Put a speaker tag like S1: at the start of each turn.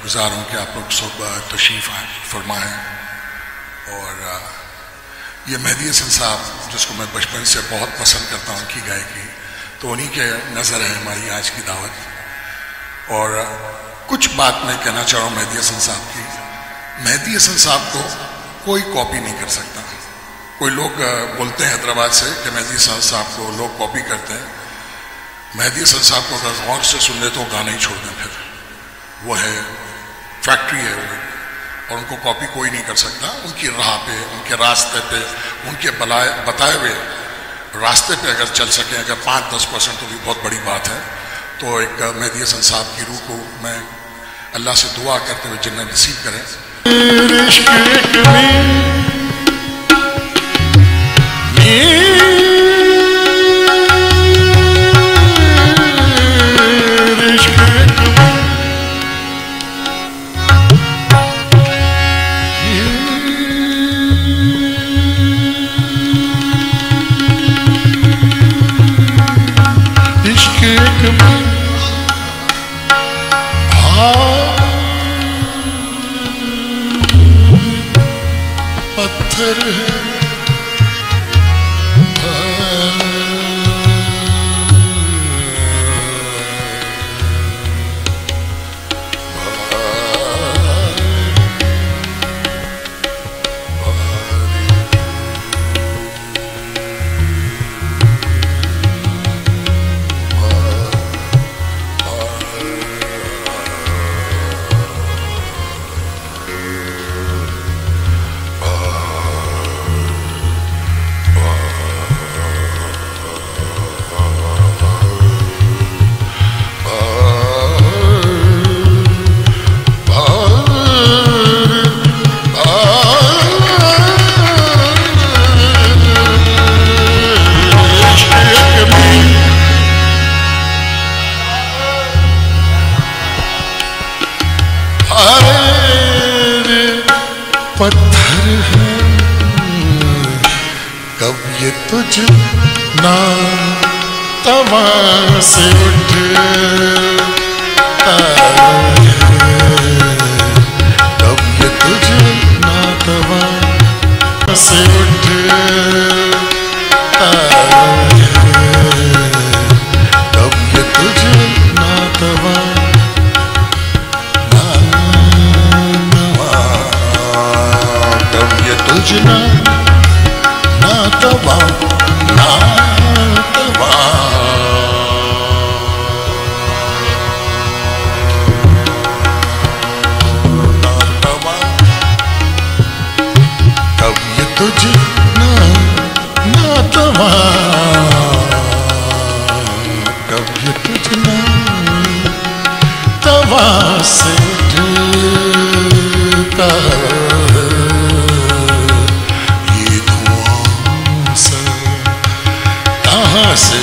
S1: शुक्रगुजार हूँ कि आप लोग सब तशरीफ़ फरमाएँ। और ये मेहदी हसन साहब जिसको मैं बचपन से बहुत पसंद करता हूँ उनकी गायकी, तो उन्हीं के नज़र है हमारी आज की दावत। और कुछ बात मैं कहना चाह रहा हूँ मेहदी हसन साहब की। मेहदी हसन साहब को कोई कॉपी नहीं कर सकता। कोई लोग बोलते हैं हैदराबाद से कि मेहदी हसन साहब को लोग कॉपी करते हैं। मेहदी हसन साहब को अगर गौर से सुन ले तो गाना ही छोड़ दें, फिर वो है फैक्ट्री है वो, और उनको कॉपी कोई नहीं कर सकता। उनकी राह पे, उनके रास्ते पे, उनके बताए हुए रास्ते पे अगर चल सके, अगर 5-10% तो भी बहुत बड़ी बात है। तो एक मेहदी हसन साहब की रूह को मैं अल्लाह से दुआ करते हुए जन्नत नसीब करें।
S2: पत्थर है पत्थर है, कब ये तुझ ना तवा से उठता है, कब ये तुझ ना तवा से उठता है, कब ये तुझ ना तवा तुझना ना तवा ना तवा ना तवा, कब ये तुझना ना तवा, कब ये तुझना तवा से उठता से